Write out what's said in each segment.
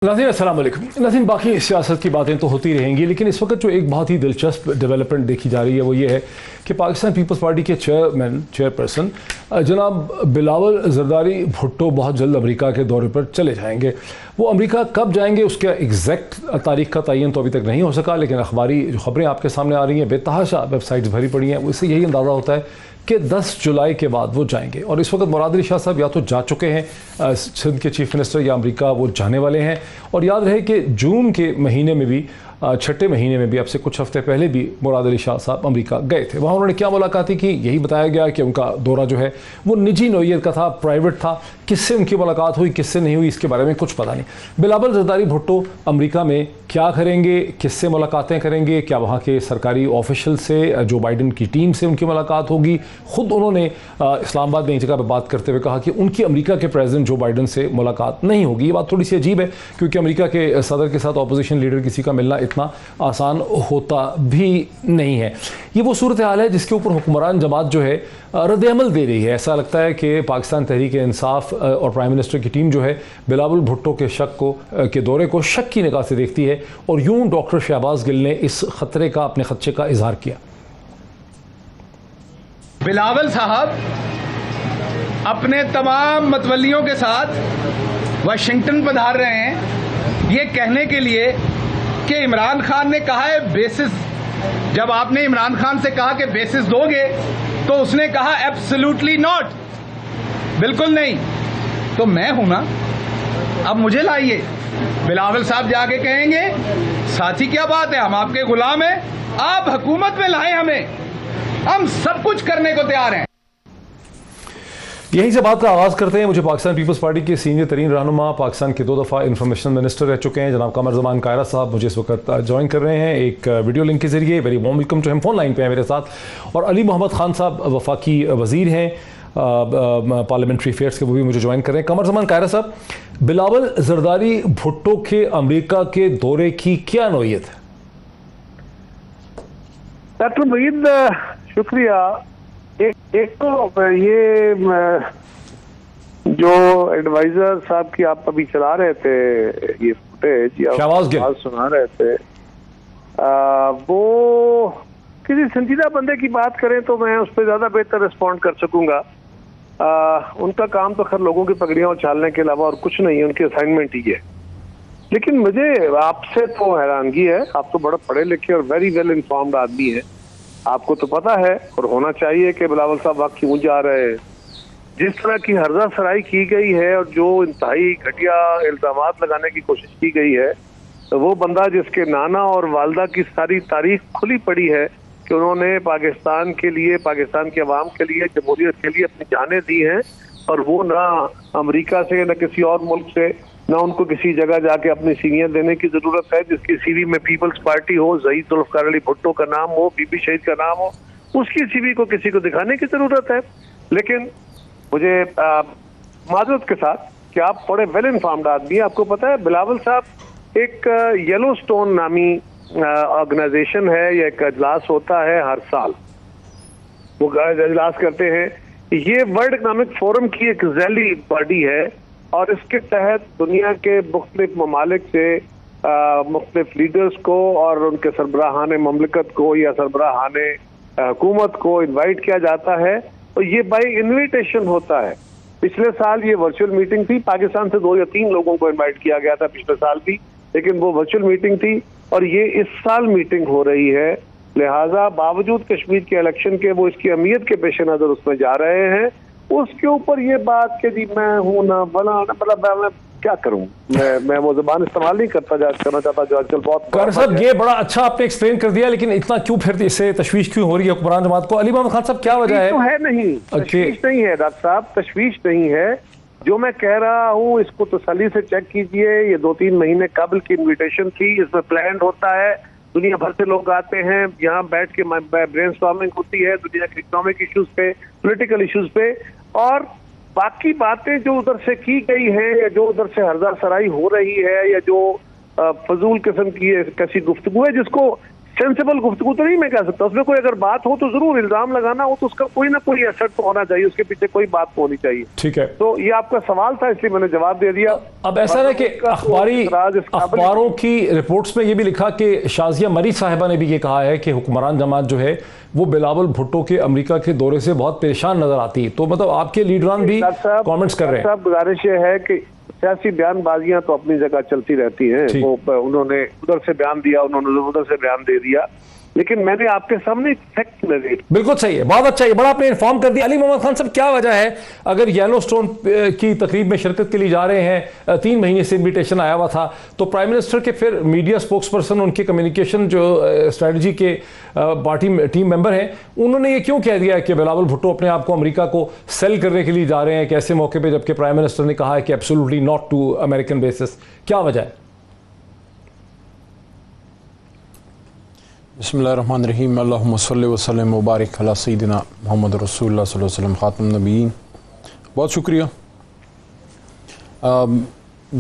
नाज़रीन अस्सलाम वालेकुम। नाज़रीन, बाकी सियासत की बातें तो होती रहेंगी, लेकिन इस वक्त जो एक बहुत ही दिलचस्प डेवलपमेंट देखी जा रही है वो ये है कि पाकिस्तान पीपल्स पार्टी के चेयरपर्सन जनाब बिलावल जरदारी भुट्टो बहुत जल्द अमेरिका के दौरे पर चले जाएंगे। वो अमेरिका कब जाएंगे उसका एग्जैक्ट तारीख का तयन तो अभी तक नहीं हो सका, लेकिन अखबारी जो खबरें आपके सामने आ रही हैं, बेतहाशा वेबसाइट्स भरी पड़ी हैं, उससे यही अंदाज़ा होता है कि 10 जुलाई के बाद वो जाएंगे। और इस वक्त मुराद अली शाह साहब या तो जा चुके हैं सिंध के चीफ मिनिस्टर, या अमेरिका वो जाने वाले हैं। और याद रहे कि जून के महीने में भी, छठे महीने में भी, अब से कुछ हफ्ते पहले भी मुराद अली शाह साहब अमेरिका गए थे। वहाँ उन्होंने क्या मुलाकातें की, यही बताया गया कि उनका दौरा जो है वो निजी नौयत का था, प्राइवेट था। किससे उनकी मुलाकात हुई, किससे नहीं हुई, इसके बारे में कुछ पता नहीं। बिलावल जरदारी भुट्टो अमेरिका में क्या करेंगे, किससे मुलाकातें करेंगे, क्या वहाँ के सरकारी ऑफिशियल से, जो बाइडन की टीम से उनकी मुलाकात होगी। ख़ुद उन्होंने इस्लामाबाद में एक जगह पर बात करते हुए कहा कि उनकी अमेरिका के प्रेसिडेंट जो बाइडन से मुलाकात नहीं होगी। ये बात थोड़ी सी अजीब है, क्योंकि अमेरिका के सदर के साथ अपोजिशन लीडर किसी का मिलना इतना आसान होता भी नहीं है। ये वो सूरत हाल है जिसके ऊपर हुक्मरान जमात जो है रद्द-ए-अमल दे रही है। ऐसा लगता है कि पाकिस्तान तहरीक-ए-इंसाफ और प्राइम मिनिस्टर की टीम जो है बिलावल भुट्टो के के दौरे को शक की निगाह से देखती है। और यूं डॉक्टर शहबाज गिल ने इस खतरे का, अपने खदशे का इजहार किया। बिलावल साहब अपने तमाम मतवलियों के साथ वाशिंगटन पधार रहे हैं ये कहने के लिए कि इमरान खान ने कहा है बेसिस। जब आपने इमरान खान से कहा कि बेसिस दोगे तो उसने कहा एब्सोल्युटली नॉट, बिल्कुल नहीं। तो मैं हूं ना, अब मुझे लाइए। बिलावल साहब जाके कहेंगे साथी क्या बात है, हम आपके गुलाम हैं, आप हुकूमत में लाएं हमें, हम सब कुछ करने को तैयार हैं। यहीं से बात का आगाज़ करते हैं। मुझे पाकिस्तान पीपल्स पार्टी के सीनियर तरीन रहनुमा, पाकिस्तान के 2 दफ़ा इंफॉर्मेशन मिनिस्टर रह चुके हैं, जनाब कमर ज़मान कायरा साहब मुझे इस वक्त ज्वाइन कर रहे हैं एक वीडियो लिंक के ज़रिए। Very warm welcome to him. Phone line पे हैं मेरे साथ। और अली मोहम्मद खान साहब वफाकी वज़ीर हैं पार्लियामेंट्री अफेयर्स के, वो भी मुझे ज्वाइन कर रहे हैं। कमर ज़मान कायरा साहब, बिलावल जरदारी भुट्टो के अमेरिका के दौरे की क्या नौयत है? डॉक्टर मईद शुक्रिया। एक तो ये जो एडवाइजर साहब की आप अभी चला रहे थे ये फुटेज या आवाज सुना रहे थे, वो किसी संजीदा बंदे की बात करें तो मैं उस पर ज्यादा बेहतर रिस्पॉन्ड कर सकूंगा। उनका काम तो खैर लोगों की पगड़ियां उछालने के अलावा और कुछ नहीं है, उनकी असाइनमेंट ही है। लेकिन मुझे आपसे तो हैरानगी है, आप तो बड़े पढ़े लिखे और वेरी वेल इन्फॉर्म्ड आदमी है। आपको तो पता है और होना चाहिए कि बिलावल साहब वक्त क्यों जा रहे हैं। जिस तरह की हर्जा सराई की गई है और जो इंतहाई घटिया इल्जामात लगाने की कोशिश की गई है, तो वो बंदा जिसके नाना और वालदा की सारी तारीख खुली पड़ी है कि उन्होंने पाकिस्तान के लिए, पाकिस्तान के अवाम के लिए, जमहूरियत के लिए अपनी जानें दी हैं, और वो ना अमेरिका से न किसी और मुल्क से, ना उनको किसी जगह जाके अपनी सीनियर देने की जरूरत है। जिसकी सीवी में पीपल्स पार्टी हो, ज़हीद जुल्फ़िकार अली भुट्टो का नाम हो, बीबी शहीद का नाम हो, उसकी सीवी को किसी को दिखाने की जरूरत है। लेकिन मुझे माजरत के साथ कि आप बड़े वेल इन्फॉर्म्ड आदमी, आपको पता है बिलावल साहब एक येलो स्टोन नामी ऑर्गेनाइजेशन है, या एक अजलास होता है हर साल, वो अजलास करते हैं। ये वर्ल्ड इकनॉमिक फोरम की एक जैली बॉडी है और इसके तहत दुनिया के मुख्तलिफ ममालिक से मुख्तलिफ लीडर्स को और उनके सरबराहान ममलकत को या सरबराहान हुकूमत को इन्वाइट किया जाता है, और ये बाई इन्विटेशन होता है। पिछले साल ये वर्चुअल मीटिंग थी, पाकिस्तान से 2 या 3 लोगों को इन्वाइट किया गया था पिछले साल भी, लेकिन वो वर्चुअल मीटिंग थी। और ये इस साल मीटिंग हो रही है, लिहाजा बावजूद कश्मीर के इलेक्शन के वो इसकी अहमियत के पेश नजर उसमें जा रहे हैं। उसके ऊपर ये बात कि जी मैं हूं ना बना, मतलब मैं क्या करूं, मैं वो जुबान इस्तेमाल नहीं करना चाहता जो आजकल बहुत। कार साहब ये बड़ा अच्छा आपने एक्सप्लेन कर दिया, लेकिन इतना क्यों फिर इससे तशवीश क्यों हो रही है हुक्मरान जमात को? अली मोहम्मद खान साहब क्या वजह है? तो है नहीं, तशवीश नहीं है डॉक्टर साहब, तशवीश नहीं है। जो मैं कह रहा हूँ इसको तसल्ली से चेक कीजिए। ये 2-3 महीने कबल की इन्विटेशन थी, इसमें प्लान होता है, दुनिया भर से लोग आते हैं, यहाँ बैठ के ब्रेनस्टॉर्मिंग होती है दुनिया के इकोनॉमिक इश्यूज पे, पॉलिटिकल इश्यूज पे, और बाकी बातें जो उधर से की गई है या जो उधर से हर्जा सराई हो रही है या जो फजूल किस्म की कैसी गुफ्तगू है जिसको सेंसिबल गुफ्तगू तो नहीं मैं कह सकता, उसमें कोई अगर बात हो तो जरूर इल्जाम लगाना हो तो उसका कोई ना कोई असर तो होना चाहिए, उसके पीछे कोई बात तो होनी चाहिए। ठीक है, तो ये आपका सवाल था इसलिए मैंने जवाब दे दिया। अब ऐसा है कि अखबारों की रिपोर्ट्स में ये भी लिखा कि शाजिया मरी साहिबा ने भी ये कहा है कि हुक्मरान जमात जो है वो बिलावल भुट्टो के अमेरिका के दौरे से बहुत परेशान नजर आती है। तो मतलब आपके लीडरान भी कमेंट्स कर रहे हैं। गुजारिश ये है कि सियासी बयानबाजियां तो अपनी जगह चलती रहती हैं, वो उन्होंने उधर से बयान दिया, उन्होंने उधर से बयान दे दिया, लेकिन मैंने आपके सामने फैक्ट नरेट। बिल्कुल सही है, बहुत अच्छा है, बड़ा आपने इन्फॉर्म कर दिया। अली मोहम्मद खान साहब, क्या वजह है अगर येलोस्टोन की तकरीब में शिरकत के लिए जा रहे हैं, 3 महीने से इन्विटेशन आया हुआ था, तो प्राइम मिनिस्टर के फिर मीडिया स्पोक्स पर्सन, उनके कम्युनिकेशन जो स्ट्रेटजी के पार्टी टीम मेंबर हैं, उन्होंने ये क्यों कह दिया कि बिलावल भुट्टो अपने आप को अमेरिका को सेल करने के लिए जा रहे हैं एक ऐसे मौके पर, जबकि प्राइम मिनिस्टर ने कहा है कि absolutely not to American basis? क्या वजह है? बिस्मिल्लाहिर्रहमानिर्रहीम, अल्लाहुम्मा सल्लि व सल्लिम व बारिक अला सय्यिदिना मुहम्मद रसूलुल्लाह सल्लल्लाहु अलैहि वसल्लम खातमुन नबीयीन। बहुत शुक्रिया।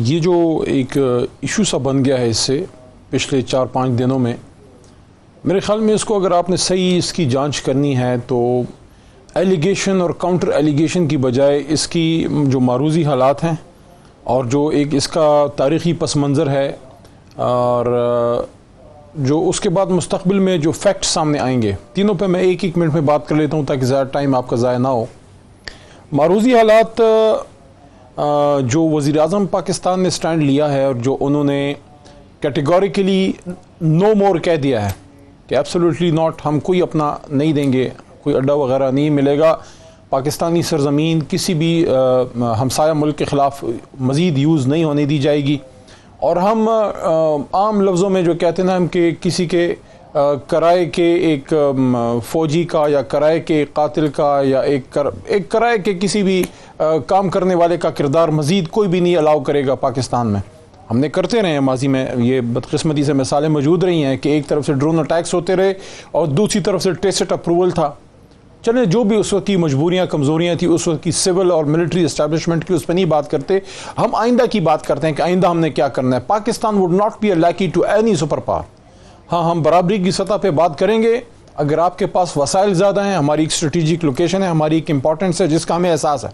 ये जो एक इशू सा बन गया है इससे पिछले 4-5 दिनों में, मेरे ख़्याल में इसको अगर आपने सही इसकी जांच करनी है तो एलिगेशन और काउंटर एलिगेशन की बजाय इसकी जो मारूजी हालात हैं और जो एक इसका तारीख़ी पस मंज़र है और जो उसके बाद मुस्तक़बिल में जो फैक्ट सामने आएंगे, तीनों पे मैं एक मिनट में बात कर लेता हूँ ताकि ज़्यादा टाइम आपका ज़ाया ना हो। मारूजी हालात, जो वज़ीर आज़म पाकिस्तान ने स्टैंड लिया है और जो उन्होंने कैटेगोरिकली नो मोर कह दिया है कि एब्सोल्युटली नॉट, हम कोई अपना नहीं देंगे, कोई अड्डा वगैरह नहीं मिलेगा, पाकिस्तानी सरज़मीन किसी भी हमसाया मुल्क के ख़िलाफ़ मज़ीद यूज़ नहीं होने दी जाएगी। और हम आम लफ्ज़ों में जो कहते हैं ना, हम कि किसी के कराए के एक फ़ौजी का या कराए के कातिल का या एक कराए के किसी भी काम करने वाले का किरदार मज़ीद कोई भी नहीं अलाउ करेगा पाकिस्तान में। हमने करते रहे हैं माजी में, ये बदकिस्मती से मिसालें मौजूद रही हैं कि एक तरफ से ड्रोन अटैक्स होते रहे और दूसरी तरफ से टेसिट अप्रूवल था। चलें, जो भी उस वक्त की मजबूरियाँ कमज़ोरियाँ थी उस वक्त की सिविल और मिलिट्री इस्टेब्लिशमेंट की, उस पर नहीं बात करते। हम आइंदा की बात करते हैं कि आइंदा हमने क्या करना है। Pakistan would not be a लैकी टू एनी सुपर पावर। हाँ, हम बराबरी की सतह पे बात करेंगे अगर आपके पास वसाइल ज़्यादा हैं, हमारी एक स्ट्रेटेजिक लोकेशन है, हमारी एक इंपॉर्टेंस है जिसका हमें एहसास है।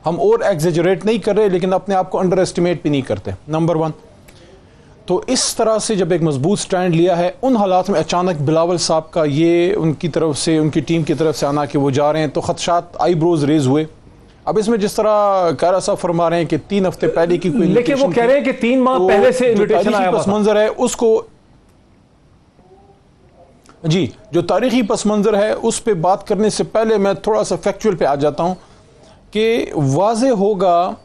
हम और एग्जेजरेट नहीं कर रहे लेकिन अपने आप को अंडर एस्टिमेट भी नहीं करते, नंबर 1। तो इस तरह से जब एक मजबूत स्टैंड लिया है, उन हालात में अचानक बिलावल साहब का ये उनकी तरफ से, उनकी टीम की तरफ से आना कि वो जा रहे हैं, तो खदशात आईब्रोज रेज हुए। अब इसमें जिस तरह कायरा साहब फरमा रहे हैं कि 3 हफ्ते पहले की कोई, लेकिन वो कह रहे हैं कि 3 माह पहले से इन्विटेशन आया पस मंजर है उसको, जी, जो तारीखी पस मंजर है उस पर बात करने से पहले मैं थोड़ा सा फैक्चुअल पे आ जाता हूँ कि वाज़े होगा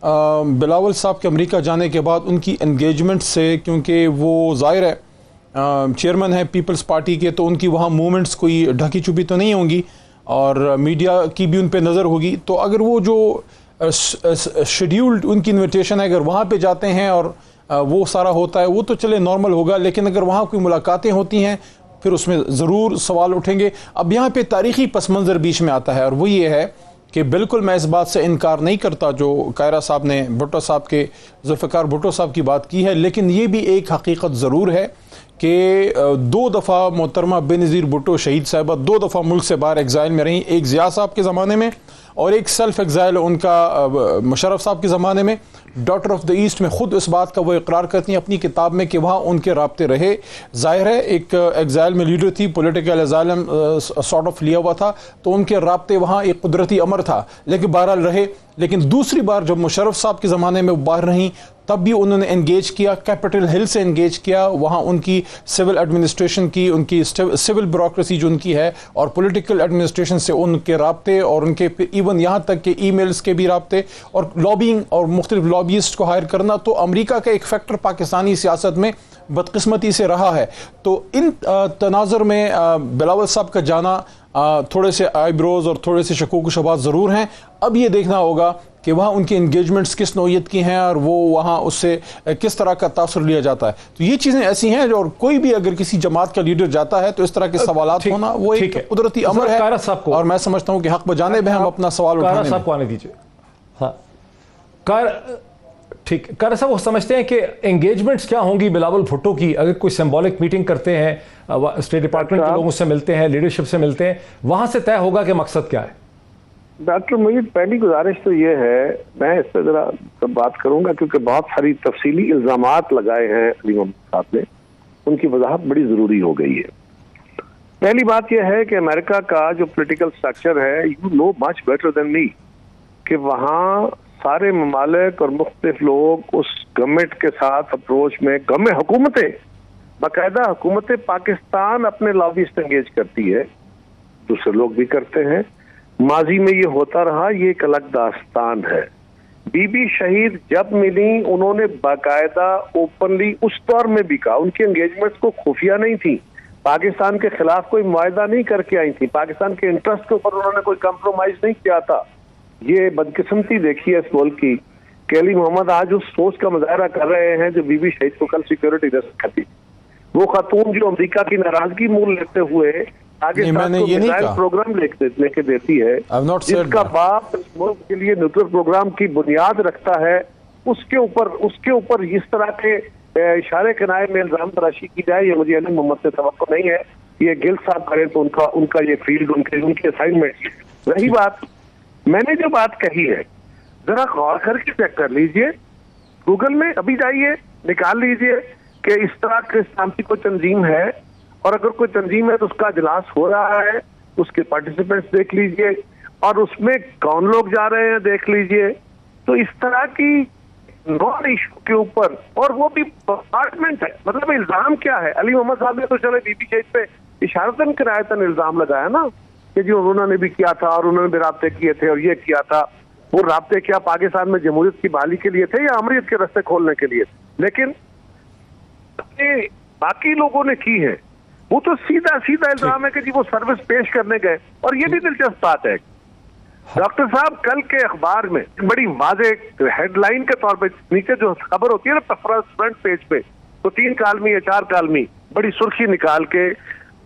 बिलावल साहब के अमेरिका जाने के बाद उनकी एंगेजमेंट से, क्योंकि वो ज़ाहिर है चेयरमैन है पीपल्स पार्टी के, तो उनकी वहाँ मूवमेंट्स कोई ढकी छुपी तो नहीं होंगी और मीडिया की भी उन पर नज़र होगी। तो अगर वो जो शेड्यूल्ड उनकी इन्विटेशन है, अगर वहाँ पे जाते हैं और वो सारा होता है, वो तो चले नॉर्मल होगा, लेकिन अगर वहाँ कोई मुलाकातें होती हैं फिर उसमें ज़रूर सवाल उठेंगे। अब यहाँ पे तारीख़ी पस मंज़र बीच में आता है और वो ये है कि बिल्कुल मैं इस बात से इनकार नहीं करता जो कायरा साहब ने भुट्टो साहब के, जुल्फ़िकार भुट्टो साहब की बात की है, लेकिन ये भी एक हकीकत ज़रूर है कि 2 दफ़ा मोहतरमा बेनज़ीर भुट्टो शहीद साहिबा 2 दफ़ा मुल्क से बाहर एग्ज़ाइल में रहीं, एक ज़िया साहब के ज़माने में और एक सेल्फ एग्ज़ाइल उनका मुशर्रफ साहब के ज़माने में। डॉटर ऑफ द ईस्ट में ख़ुद इस बात का वो इकरार करती हैं अपनी किताब में कि वहाँ उनके राब्ते रहे। ज़ाहिर है एक एग्ज़ाइल में लीडर थी, पॉलिटिकल एज़ाइलम सॉर्ट ऑफ लिया हुआ था, तो उनके राब्ते वहाँ एक कुदरती अमर था, लेकिन बहरहाल रहे। लेकिन दूसरी बार जब मुशर्रफ साहब के ज़माने में बाहर रहीं तब भी उन्होंने एंगेज किया, कैपिटल हिल से एंगेज किया, वहाँ उनकी सिविल एडमिनिस्ट्रेशन की, उनकी सिविल ब्यूरोक्रेसी जो उनकी है और पॉलिटिकल एडमिनिस्ट्रेशन से उनके राब्ते और उनके इवन यहाँ तक के ईमेल्स के भी राब्ते और लॉबिंग और मुख्तलिफ लॉबियस्ट को हायर करना, तो अमेरिका का एक फैक्टर पाकिस्तानी सियासत में बदकिस्मती से रहा है। तो इन तनाज़ुर में बिलावल साहब का जाना थोड़े से आईब्रोज और थोड़े से शकूक शुबहात ज़रूर हैं। अब ये देखना होगा कि वहाँ उनकी इंगेजमेंट्स किस नौयत की हैं और वो वहाँ उससे किस तरह का तासुर लिया जाता है। तो ये चीज़ें ऐसी हैं और कोई भी अगर किसी जमात का लीडर जाता है तो इस तरह के सवालात होना वो एक कुदरती अमर है और मैं समझता हूँ कि हक बजाने में हम अपना सवाल उठाने में। साहब को आने दीजिए। हाँ, ठीक, कार साहब वो समझते हैं कि एंगेजमेंट्स क्या होंगी बिलावल भुट्टो की अगर कोई सिंबॉलिक मीटिंग करते हैं, स्टेट डिपार्टमेंट के लोगों से मिलते हैं, लीडरशिप से मिलते हैं, वहां से तय होगा कि मकसद क्या है? डॉक्टर मुईद, पहली गुजारिश तो ये है, मैं इस पर जरा बात करूंगा क्योंकि बहुत सारी तफसीली इल्जामात लगाए हैं अली मोहम्मद साहब ने, उनकी वजाहत बड़ी जरूरी हो गई है। पहली बात यह है कि अमेरिका का जो पॉलिटिकल स्ट्रक्चर है, you know much better than me, कि वहाँ सारे ममालिक और मुख्तलिफ लोग उस गवर्नमेंट के साथ अप्रोच में, गवर्नमेंट हुकूमतें, बाकायदा हुकूमतें पाकिस्तान अपने लॉबिस्ट एंगेज करती है, दूसरे लोग भी करते हैं। माजी में ये होता रहा, ये एक अलग दास्तान है। बीबी शहीद जब मिली, उन्होंने बाकायदा ओपनली उस दौर में भी कहा, उनकी एंगेजमेंट्स को खुफिया नहीं थी, पाकिस्तान के खिलाफ कोई मुआहदा नहीं करके आई थी, पाकिस्तान के इंटरेस्ट के ऊपर उन्होंने कोई कंप्रोमाइज नहीं किया था। ये बदकिस्मती देखी है इस मुल्क की कि अली मोहम्मद आज उस सोच का मुजाहरा कर रहे हैं जो बीबी शहीद को कल सिक्योरिटी दे सकती। वो खातून जो अमेरिका की नाराजगी मूल लेते हुए आगे प्रोग्राम लेके देती है, जिसका बाप इस मुल्क के लिए न्यूक्लियर प्रोग्राम की बुनियाद रखता है, उसके ऊपर इस तरह के इशारे किनारे में इल्जाम तराशी की जाए, ये मुझे अली मोहम्मद से तवक्को नहीं है। ये गिल साहब करें तो उनका ये फील्ड, उनकी असाइनमेंट। रही बात, मैंने जो बात कही है, जरा गौर करके चेक कर लीजिए, गूगल में अभी जाइए, निकाल लीजिए कि इस तरह के नाम की कोई तंजीम है, और अगर कोई तंजीम है तो उसका इजलास हो रहा है, उसके पार्टिसिपेंट्स देख लीजिए, और उसमें कौन लोग जा रहे हैं देख लीजिए। तो इस तरह की नॉन इशू के ऊपर, और वो भी डिपार्टमेंट है, मतलब इल्जाम क्या है? अली मोहम्मद साहब ने तो चले बीबी शहीद पे इशारतन किरायतन इल्जाम लगाया ना कि जी उन्होंने भी किया था और उन्होंने भी राब्ते किए थे और ये किया था। वो राब्ते क्या पाकिस्तान में जमहूरियत की बहाली के लिए थे या अमरीत के रास्ते खोलने के लिए? लेकिन बाकी लोगों ने की है, वो तो सीधा इल्जाम है कि जी वो सर्विस पेश करने गए। और ये भी दिलचस्प बात है, डॉक्टर साहब कल के अखबार में बड़ी वाज़े हेडलाइन के तौर पे नीचे जो खबर होती है ना फ्रंट पेज पे, तो 3 कालमी या 4 कालमी बड़ी सुर्खी निकाल के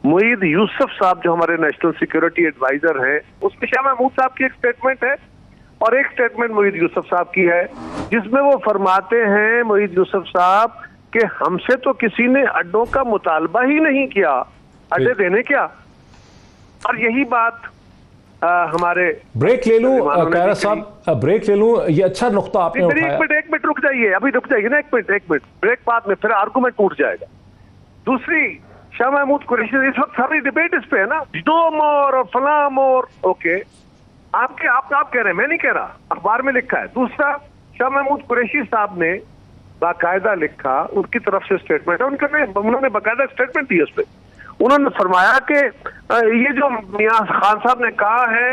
मुईद यूसुफ साहब जो हमारे नेशनल सिक्योरिटी एडवाइजर हैं, उसमें शाह महमूद साहब की एक स्टेटमेंट है और एक स्टेटमेंट मुईद यूसुफ साहब की है, जिसमें वो फरमाते हैं मुईद यूसुफ साहब कि हमसे तो किसी ने अड्डों का मुतालबा ही नहीं किया, अड्डे देने क्या। और यही बात हमारे ब्रेक ले लूं कायरा साहब, ब्रेक ले लूं, ये अच्छा नुक्ता आपने उठाया। एक मिनट रुक जाइए, अभी रुक जाइए ना, एक मिनट ब्रेक बाद में फिर आर्गुमेंट टूट जाएगा। दूसरी, शाह महमूद कुरैशी, इस वक्त सारी डिबेट इस पे है ना, दो मोर और फला मोर, ओके, आप कह रहे हैं, मैं नहीं कह रहा, अखबार में लिखा है। दूसरा, शाह महमूद कुरैशी साहब ने बाकायदा लिखा, उनकी तरफ से स्टेटमेंट है, उन्होंने बाकायदा स्टेटमेंट दी उस पर। उन्होंने फरमाया कि ये जो मियां खान साहब ने कहा है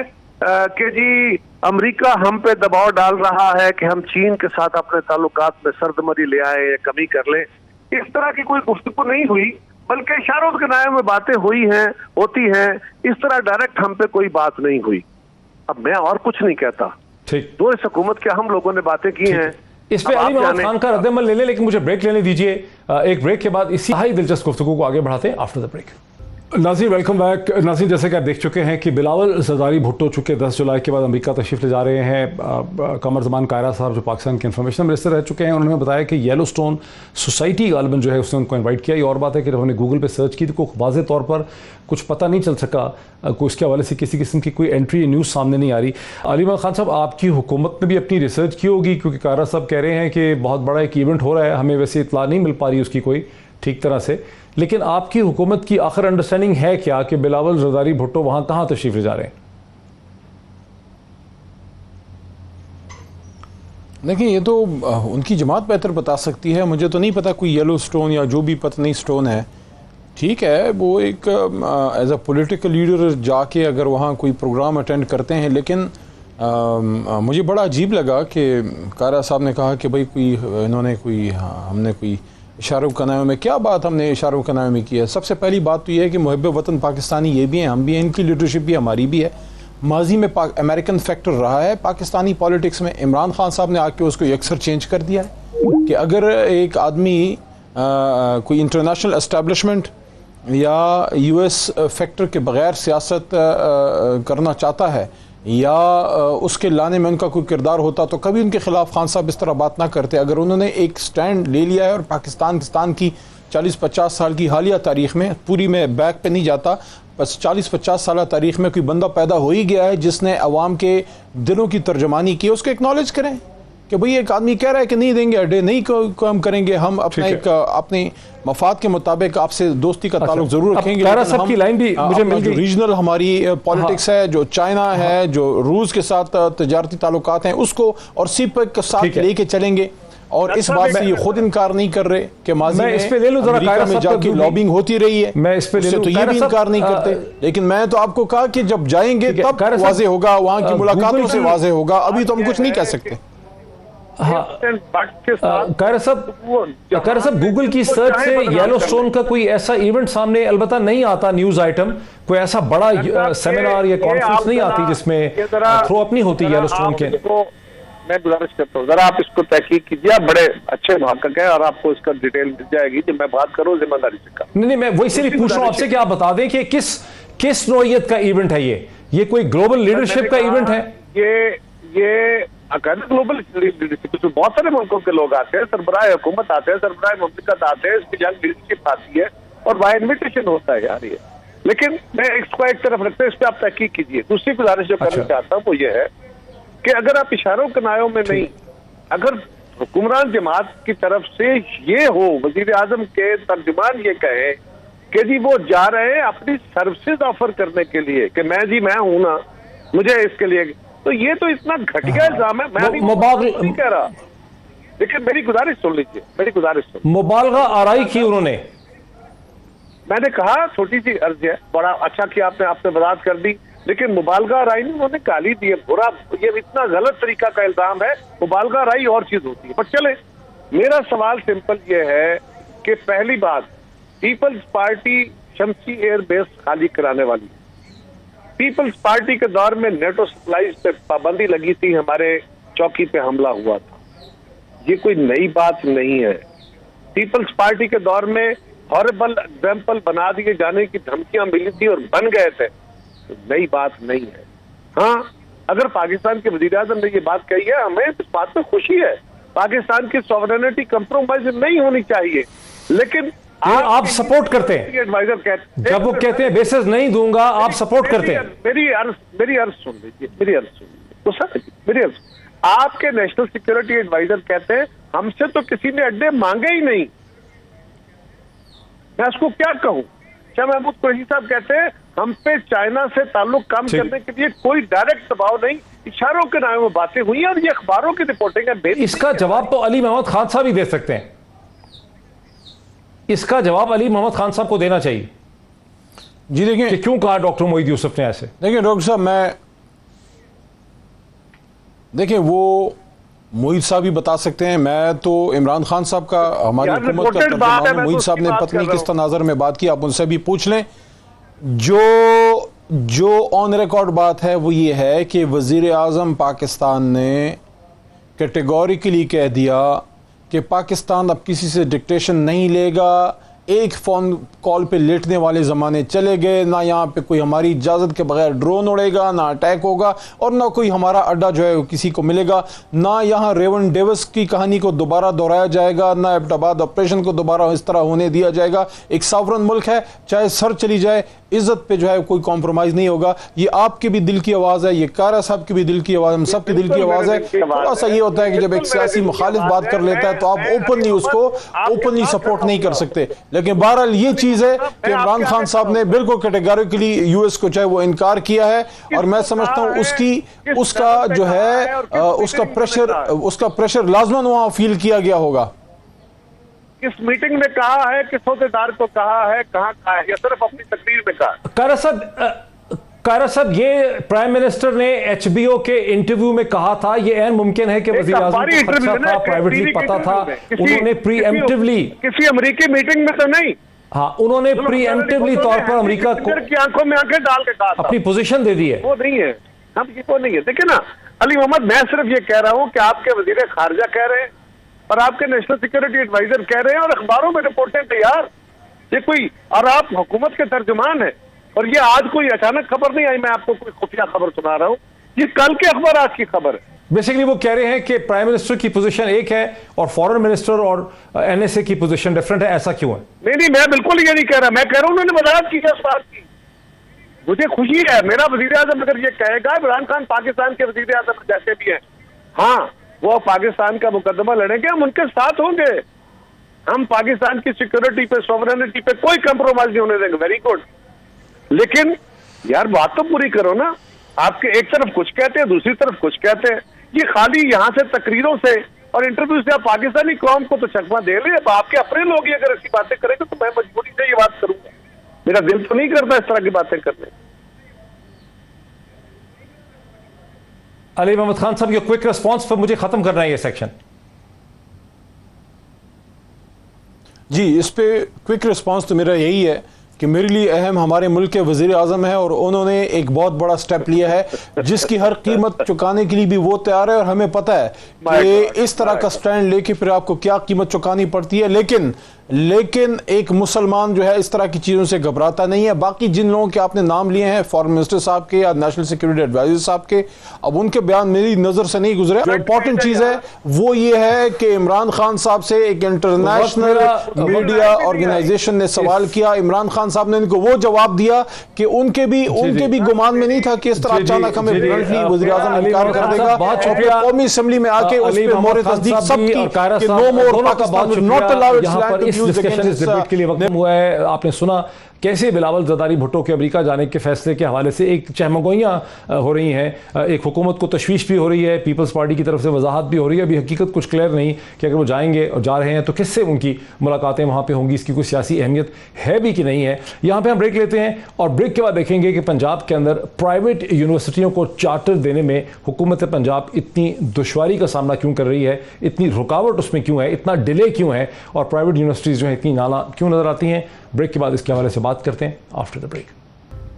कि जी अमेरिका हम पे दबाव डाल रहा है कि हम चीन के साथ अपने ताल्लुकात में सर्दमरी ले आए या कमी कर लें, इस तरह की कोई गुफ्तगू नहीं हुई, बल्कि इशारों के नाम में बातें होती हैं, इस तरह डायरेक्ट हम पे कोई बात नहीं हुई। अब मैं और कुछ नहीं कहता, दो इस हुकूमत के हम लोगों ने बातें की हैं, इस पे अली मोहम्मद खान का रद्द-ए-अमल ले लें, लेकिन मुझे ब्रेक लेने दीजिए। एक ब्रेक के बाद इसी हाई दिलचस्प गुफ्तगू को आगे बढ़ाते हैं आफ्टर द ब्रेक। नाज़रीन वेलकम बैक। नाज़रीन, जैसे कि आप देख चुके हैं कि बिलावल ज़रदारी भुट्टो चुके 10 जुलाई के बाद अमेरिका तशरीफ़ ले जा रहे हैं। कमर ज़मान कायरा साहब जो पाकिस्तान के इंफॉर्मेशन मिनिस्टर रह चुके हैं, उन्होंने बताया कि येलो स्टोन सोसाइटी गालिबन जो है उसने उनको इन्वाइट किया। ये और बात है कि जब हमने गूगल पे सर्च की तो कोई वाज़े तौर पर कुछ पता नहीं चल सका, कोई उसके हवाले से किसी किस्म की कोई एंट्री न्यूज़ सामने नहीं आ रही। अली मोहम्मद खान साहब, आपकी हुकूमत ने भी अपनी रिसर्च की होगी, क्योंकि कायरा साहब कह रहे हैं कि बहुत बड़ा एक इवेंट हो रहा है, हमें वैसे इतला नहीं मिल पा रही उसकी कोई ठीक तरह से, लेकिन आपकी हुकूमत की आखिर अंडरस्टैंडिंग है क्या कि बिलावल ज़रदारी भुट्टो वहां कहां तशरीफ ले जा रहे हैं? देखिए, ये तो उनकी जमात बेहतर बता सकती है, मुझे तो नहीं पता कोई येलो स्टोन या जो भी पतनी स्टोन है। ठीक है, वो एक एज अ पॉलिटिकल लीडर जाके अगर वहाँ कोई प्रोग्राम अटेंड करते हैं, लेकिन मुझे बड़ा अजीब लगा कि कायरा साहब ने कहा कि भाई हमने कोई इशारों कनामे में, क्या बात हमने इशारों कनामे में की है। सबसे पहली बात तो यह है कि मुहब्ब वतन पाकिस्तानी ये भी हैं, हम भी हैं, इनकी लीडरशिप भी हमारी भी है। माजी में अमेरिकन फैक्टर रहा है पाकिस्तानी पॉलिटिक्स में। इमरान खान साहब ने आके उसको अक्सर चेंज कर दिया है कि अगर एक आदमी कोई इंटरनेशनल एस्टेब्लिशमेंट या US फैक्टर के बगैर सियासत करना चाहता है या उसके लाने में उनका कोई किरदार होता तो कभी उनके खिलाफ खान साहब इस तरह बात ना करते। अगर उन्होंने एक स्टैंड ले लिया है और पाकिस्तान की 40-50 साल की हालिया तारीख में, पूरी में बैक पे नहीं जाता, बस 40-50 साल तारीख में कोई बंदा पैदा हो ही गया है जिसने अवाम के दिलों की तर्जमानी की, उसको एक्नॉलेज करें कि भाई एक आदमी कह रहा है कि नहीं देंगे अड्डे, नहीं काम करेंगे, हम अपना एक अपने मफाद के मुताबिक आपसे दोस्ती का ताल्लुक जरूर रखेंगे। सबकी लाइन भी मुझे मिल गई। रीजनल हमारी पॉलिटिक्स है, जो चाइना है, जो रूस के साथ तजारती ताल्लुकात हैं, उसको और सीपेक के साथ लेके चलेंगे। और इस बात से ये खुद इनकार नहीं कर रहे कि माजी में इस पे ले लो जरा, अमेरिका में जाके लॉबिंग होती रही है, मैं इस पे ले लूं, तो ये भी इनकार नहीं करते। लेकिन मैं तो आपको कहा कि जब जाएंगे तब वाजे होगा, वहां की मुलाकातों से वाजे होगा, अभी तो हम कुछ नहीं कह सकते। हाँ कायरा साहब, गूगल की सर्च से येलो स्टोन का कोई ऐसा इवेंट सामने अलबत्ता नहीं आता, न्यूज आइटम, कोई ऐसा बड़ा सेमिनार या कॉन्फ्रेंस नहीं आती जिसमें थ्रो अप नहीं होती येलो स्टोन के। मैं गुजारिश करता हूँ जरा आप इसको तहकीक कीजिए, आप बड़े अच्छे महक्क हैं और आपको इसका डिटेल मिल जाएगी जब मैं बात करूँ जिम्मेदारी से। नहीं, मैं वही से पूछ रहा हूँ आपसे कि आप बता दें कि किस नौइयत का इवेंट है ये कोई ग्लोबल लीडरशिप का इवेंट है? ये ग्लोबल लीडरशिप, बहुत सारे मुल्कों के लोग आते हैं, सरबराह हुकूमत आते हैं, सरबराह मुमलिकत आते हैं, इसकी यंग लीडरशिप आती है और बाय इन्विटेशन होता है यार ये। लेकिन मैं इसको एक तरफ रखते हैं, इस पर आप तहकीक कीजिए। दूसरी गुजारिश जो करना चाहता हूँ वो ये है कि अगर आप इशारों कनायों में नहीं, अगर हुक्मरान जमात की तरफ से ये हो, वजीर आजम के तर्जुमान ये कहे कि जी वो जा रहे हैं अपनी सर्विसेज ऑफर करने के लिए कि मैं हूं ना, मुझे इसके लिए, तो ये तो इतना घटिया इल्जाम है। मैं नहीं कह रहा, लेकिन मेरी गुजारिश सुन लीजिए, मेरी गुजारिश सुन। मुबालगा आराई की उन्होंने, मैंने कहा छोटी सी अर्ज है, बड़ा अच्छा किया आपने वजाहत कर दी, लेकिन मुबालगा राय नहीं, उन्होंने गाली दी है, बुरा, ये इतना गलत तरीका का इल्जाम है। मुबालगा राय और चीज होती है। पर चले, मेरा सवाल सिंपल ये है कि पहली बात, पीपल्स पार्टी शमसी एयर बेस खाली कराने वाली, पीपल्स पार्टी के दौर में नेटो सप्लाईज पे पाबंदी लगी थी, हमारे चौकी पे हमला हुआ था, ये कोई नई बात नहीं है। पीपल्स पार्टी के दौर में हॉरेबल एग्जाम्पल बना दिए जाने की धमकियां मिली थी और बन गए थे, तो नई बात नहीं है। हाँ, अगर पाकिस्तान के वजीर आजम ने ये बात कही है, हमें इस बात में खुशी है, पाकिस्तान की सॉवरेनिटी कंप्रोमाइज नहीं होनी चाहिए, लेकिन आप सपोर्ट करते हैं, एडवाइजर कहते, जब वो कहते हैं बेसिस नहीं दूंगा, आप सपोर्ट करते हैं। मेरी अर्ज सुन लीजिए, मेरी अर्ज, आपके नेशनल सिक्योरिटी एडवाइजर कहते हैं हमसे तो किसी ने अड्डे मांगे ही नहीं, मैं उसको क्या कहूं। शाह महमूद कुरैशी साहब कहते हैं हम पे चाइना से ताल्लुक कम करने के लिए कोई डायरेक्ट दबाव नहीं, इशारों के नाम में बातें हुई हैं और ये अखबारों की रिपोर्टिंग है। इसका जवाब तो अली मोहम्मद खान साहब ही दे सकते हैं, इसका जवाब अली मोहम्मद खान साहब को देना चाहिए। जी देखिए कि क्यों कहा डॉक्टर मोईद यूसुफ ने ऐसे। देखिए डॉक्टर साहब, देखिए वो मोईद साहब ही बता सकते हैं, मैं तो इमरान खान साहब का, हमारी हुकूमत का तर्जुमान, मोईद साहब ने पत्नी किस तनाज़र में बात की, आप उनसे भी पूछ लें। जो ऑन रिकॉर्ड बात है वो ये है कि वजीर आज़म पाकिस्तान ने कैटेगोरिकली कह दिया कि पाकिस्तान अब किसी से डिक्टेशन नहीं लेगा, एक फ़ोन कॉल पे लेटने वाले ज़माने चले गए, ना यहाँ पे कोई हमारी इजाज़त के बगैर ड्रोन उड़ेगा, ना अटैक होगा और ना कोई हमारा अड्डा जो है किसी को मिलेगा, ना यहाँ रेवन डेविस की कहानी को दोबारा दोहराया जाएगा, ना एबटाबाद ऑपरेशन को दोबारा इस तरह होने दिया जाएगा। एक सॉवरन मुल्क है, चाहे सर चली जाए, इज्जत पे जो है कोई कॉम्प्रोमाइज़ नहीं होगा। ये आपकी भी दिल की आवाज़ है, ये कारा साहब की भी दिल की आवाज़, हम सब की दिल की आवाज़ है। थोड़ा सा ये होता है कि जब एक सियासी मुखालिफ बात कर लेता है तो आप ओपनली उसको ओपनली सपोर्ट नहीं कर सकते। लेकिन बहरहाल ये चीज़ है कि इमरान खान साहब ने बिल्कुल कैटेगोरिकली यूएस को चाहे वो इनकार किया है, और मैं समझता हूँ उसका जो है उसका प्रेशर लाजमन वहाँ फील किया गया होगा। किस मीटिंग में कहा है, किस होदेदार को कहा है, कहाँ कहा है, या सिर्फ अपनी तकरीर में कहा? कायरा साहब, ये प्राइम मिनिस्टर ने एचबीओ के इंटरव्यू में कहा था, ये ऐन मुमकिन है कि वज़ीर आज़म को खर्चा था, प्राइवेटली पता था, उन्होंने प्रीएम्प्टिवली, किसी अमरीकी मीटिंग में तो नहीं, हाँ उन्होंने प्रीएम्प्टिवली तौर पर अमेरिका को की आंखों में आंखें डाल के कहा अपनी पोजीशन दे दी है। वो नहीं है, हम वो नहीं है। देखिए ना अली मोहम्मद, मैं सिर्फ ये कह रहा हूँ कि आपके वजीर खारजा कह रहे हैं और आपके नेशनल सिक्योरिटी एडवाइजर कह रहे हैं और अखबारों में रिपोर्टें तैयार, ये कोई, और आप हुकूमत के तर्जुमान है, और ये आज कोई अचानक खबर नहीं आई, मैं आपको कोई खुफिया खबर सुना रहा हूँ, ये कल के अखबार आज की खबर है। बेसिकली वो कह रहे हैं कि प्राइम मिनिस्टर की पोजीशन एक है और फॉरेन मिनिस्टर और एनएसए की पोजीशन डिफरेंट है, ऐसा क्यों है? नहीं, मैं बिल्कुल ये नहीं कह रहा, मैं कह रहा हूं उन्होंने वजाहत की इस बात की। मुझे खुशी है, मेरा वजीर-ए-आज़म अगर ये कहेगा इमरान खान पाकिस्तान के वजीर-ए-आज़म जैसे भी हैं, हाँ वो पाकिस्तान का मुकदमा लड़ेंगे, हम उनके साथ होंगे। हम पाकिस्तान की सिक्योरिटी पे, सॉवरेनिटी पे कोई कंप्रोमाइज नहीं होने देंगे। वेरी गुड, लेकिन यार बात तो पूरी करो ना। आपके एक तरफ कुछ कहते हैं, दूसरी तरफ कुछ कहते हैं। ये खाली यहां से तकरीरों से और इंटरव्यू से आप पाकिस्तानी कौम को तो चकमा दे ले। अब आपके अपने लोग ही अगर ऐसी बातें करेंगे तो मैं मजबूरी से ये बात करूंगा। मेरा दिल तो नहीं करता इस तरह की बातें करने। अली मोहम्मद खान साहब, ये क्विक रिस्पॉन्स पर मुझे खत्म करना है ये सेक्शन। जी, इस पे क्विक रिस्पांस तो मेरा यही है कि मेरे लिए अहम हमारे मुल्क के वज़ीर आज़म है और उन्होंने एक बहुत बड़ा स्टेप लिया है जिसकी हर कीमत चुकाने के लिए भी वो तैयार है। और हमें पता है कि इस तरह का स्टैंड लेके फिर आपको क्या कीमत चुकानी पड़ती है। लेकिन एक मुसलमान जो है इस तरह की चीज़ों से घबराता नहीं है। बाकी जिन लोगों के आपने नाम लिए हैं, फॉरेन मिनिस्टर साहब के या नेशनल सिक्योरिटी एडवाइजर साहब के, अब उनके बयान मेरी नज़र से नहीं गुजरे। जो इंपॉर्टेंट चीज़ है वो ये है कि इमरान खान साहब से एक इंटरनेशनल मीडिया ऑर्गेनाइजेशन ने सवाल किया। इमरान खान साहब ने इनको वो जवाब दिया कि उनके भी गुमान में नहीं था कि इस तरह अचानक हमें ब्लंटली वज़ीर आज़म इनकार कर देगा। कौमी असेंबली में आके उस पर मोहर तस्दीक सब की कि no more Pakistan will not allow its land to use discussion इस डिबेट के लिए वक्त हुआ है। आपने सुना कैसे बिलावल ज़रदारी भुट्टो के अमेरिका जाने के फैसले के हवाले से एक चहमगोइयाँ हो रही हैं, एक हुकूमत को तशवीश भी हो रही है, पीपल्स पार्टी की तरफ से वजाहत भी हो रही है। अभी हकीकत कुछ क्लियर नहीं कि अगर वो जाएंगे और जा रहे हैं तो किससे उनकी मुलाकातें वहाँ पे होंगी, इसकी कोई सियासी अहमियत है भी कि नहीं है। यहाँ पे हम ब्रेक लेते हैं और ब्रेक के बाद देखेंगे कि पंजाब के अंदर प्राइवेट यूनिवर्सिटियों को चार्टर देने में हुकूमत पंजाब इतनी दुश्वारी का सामना क्यों कर रही है, इतनी रुकावट उसमें क्यों है, इतना डिले क्यों है और प्राइवेट यूनिवर्सिटीज़ जो है इतनी नाला क्यों नज़र आती हैं। ब्रेक के बाद इसके हवाले से बात करते हैं आफ्टर द ब्रेक।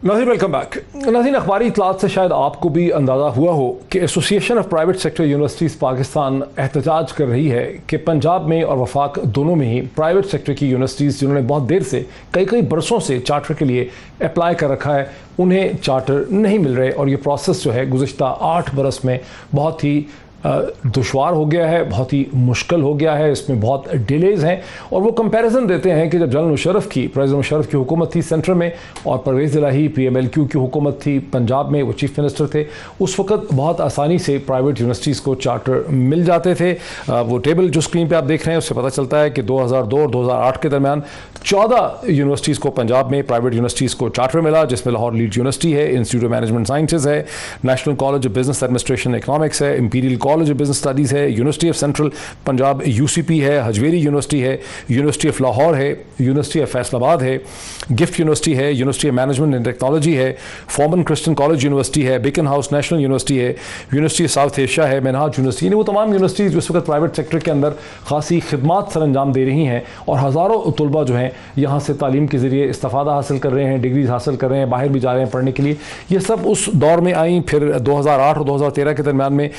नाज़रीन, वेलकम बैक। नाज़रीन, अखबारी इतलात से शायद आपको भी अंदाज़ा हुआ हो कि association of private sector universities Pakistan एहतजाज कर रही है कि पंजाब में और वफाक दोनों में ही प्राइवेट सेक्टर की यूनिवर्सिटीज़ जिन्होंने बहुत देर से कई बरसों से चार्टर के लिए अप्लाई कर रखा है, उन्हें चार्टर नहीं मिल रहे और ये प्रोसेस जो है गुज़िश्ता 8 बरस में बहुत ही दुश्वार हो गया है, बहुत ही मुश्किल हो गया है, इसमें बहुत डिलेज़ हैं। और वो कंपैरिजन देते हैं कि जब जनरल प्रेसिडेंट मुशर्रफ की हुकूमत थी सेंटर में और परवेज़ इलाही PMLQ की हुकूमत थी पंजाब में, वो चीफ मिनिस्टर थे, उस वक्त बहुत आसानी से प्राइवेट यूनिवर्सिटीज़ को चार्टर मिल जाते थे। वो टेबल जो स्क्रीन पर आप देख रहे हैं उससे पता चलता है कि 2002 और 2008 के दरमियान 14 यूनिवर्सिटीज़ को पंजाब में प्राइवेट यूनिवर्सिटीज़ को चार्टर मिला, जिसमें लाहौर लीड्स यूनिवर्सिटी है, इंस्टीट्यूट ऑफ मैनेजमेंट साइंसेज है, National College of Business Administration Economics है, Imperial College of Business Studies है, University of Central Punjab UCP है, हजवेरी यूनिवर्सिटी है, यूनिवर्सिटी ऑफ लाहौर है, यूनिवर्सिटी ऑफ फैसलाबाद है, गिफ्ट यूनिवर्सिटी है, University of Management and Technology है, Forman Christian College University है, Beaconhouse National University है, यूनिवर्सिटी ऑफ साउथ एशिया है, मेनहाज यूनिवर्सिटी। वो तमाम यूनिवर्सिटीज़ इस वक्त प्राइवेट सेक्टर के अंदर खासी खिदमात सर अंजाम दे रही हैं और हज़ारों तलबा जो हैं यहाँ से तालीम के ज़रिए इस्तिफ़ादा हासिल कर रहे हैं, डिग्रीज हासिल कर रहे हैं, बाहर भी जा रहे हैं पढ़ने के लिए। ये सब उस दौर में आई। फिर 2008 और 2013 के दरमियान में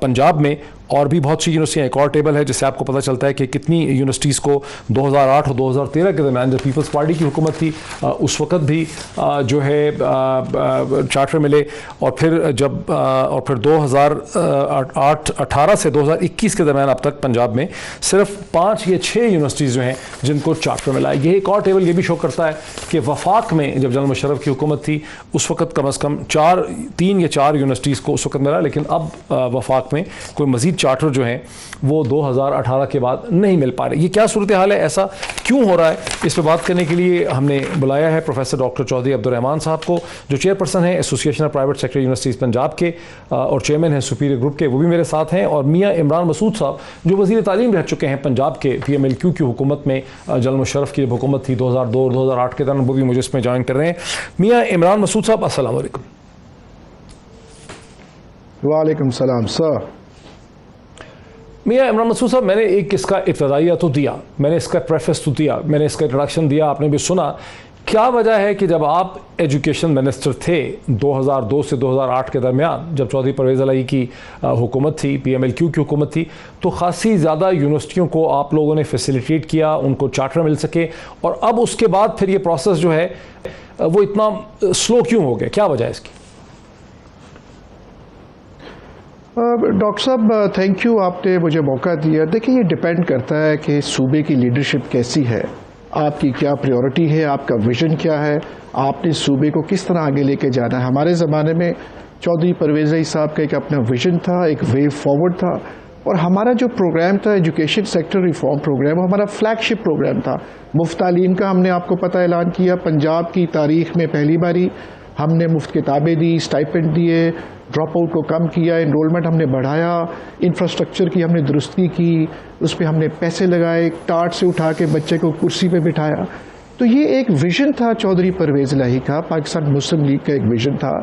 पंजाब में और भी बहुत सी यूनिवर्सिटियाँ, एक और टेबल है जिससे आपको पता चलता है कि कितनी यूनिवर्सिटीज़ को 2008 और 2013 के दरमियान जब पीपल्स पार्टी की हुकूमत थी उस वक्त भी जो है चार्टर मिले। और फिर जब और फिर 2018 से 2021 के दरमियान अब तक पंजाब में सिर्फ 5 या 6 यूनिवर्सिटीज़ जो हैं जिनको चार्टर मिला है। ये एक और टेबल ये भी शो करता है कि वफाक में जब जनरल मुशर्रफ की हुकूमत थी उस वक्त कम अज़ कम 3 या 4 यूनिवर्सिटीज़ को उस वक्त मिला, लेकिन अब वफाक में कोई मज़ीद चार्टर जो हैं वो 2018 के बाद नहीं मिल पा रहे। ये क्या सूरत हाल है, ऐसा क्यों हो रहा है, इस पर बात करने के लिए हमने बुलाया है प्रोफेसर डॉक्टर चौधरी अब्दुर्रहमान साहब को, जो चेयरपर्सन है association of private sector universities Punjab के और चेयरमैन हैं सुपीरियर ग्रुप के, वो भी मेरे साथ हैं, और मियाँ इमरान मसूद साहब जो वज़ीर तालीम रह चुके हैं पंजाब के PMLQ की हुकूमत में, जनरल मुशर्रफ की हुकूमत थी 2002 और 2008 के दौरान, वो भी मुझे इसमें ज्वाइन कर रहे हैं। मियाँ इमरान मसूद साहब, अस्सलाम वालेकुम। वालेकुम सलाम सर। मियाँ इमरान मसूद साहब, मैंने एक इसका इब्तदाइया तो दिया, मैंने इसका प्रेफेस तो दिया, मैंने इसका इंट्रोडक्शन दिया, आपने भी सुना। क्या वजह है कि जब आप एजुकेशन मिनिस्टर थे 2002 से 2008 के दरमियान, जब चौधरी परवेज़ इलाही की हुकूमत थी, PMLQ की हुकूमत थी, तो खासी ज़्यादा यूनिवर्सिटियों को आप लोगों ने फैसिलिटेट किया, उनको चार्टर मिल सके, और अब उसके बाद फिर ये प्रोसेस जो है वो इतना स्लो क्यों हो गया, क्या वजह है इसकी? डॉक्टर साहब थैंक यू, आपने मुझे मौका दिया। देखिए, ये डिपेंड करता है कि सूबे की लीडरशिप कैसी है, आपकी क्या प्रायोरिटी है, आपका विजन क्या है, आपने सूबे को किस तरह आगे लेके जाना है। हमारे ज़माने में चौधरी परवेज़ इलाही साहब का एक अपना विजन था, एक वे फॉरवर्ड था, और हमारा जो प्रोग्राम था एजुकेशन सेक्टर रिफॉर्म प्रोग्राम, हमारा फ्लैगशिप प्रोग्राम था। मुफ्त तालीम का हमने आपको पता ऐलान किया, पंजाब की तारीख में पहली बारी हमने मुफ्त किताबें दी, स्टाइपेंड दिए, ड्रॉप आउट को कम किया, एनरोलमेंट हमने बढ़ाया, इंफ्रास्ट्रक्चर की हमने दुरुस्ती की, उस पर हमने पैसे लगाए, टाट से उठा के बच्चे को कुर्सी पे बिठाया। तो ये एक विजन था चौधरी परवेज़ इलाही का, पाकिस्तान मुस्लिम लीग का एक विजन था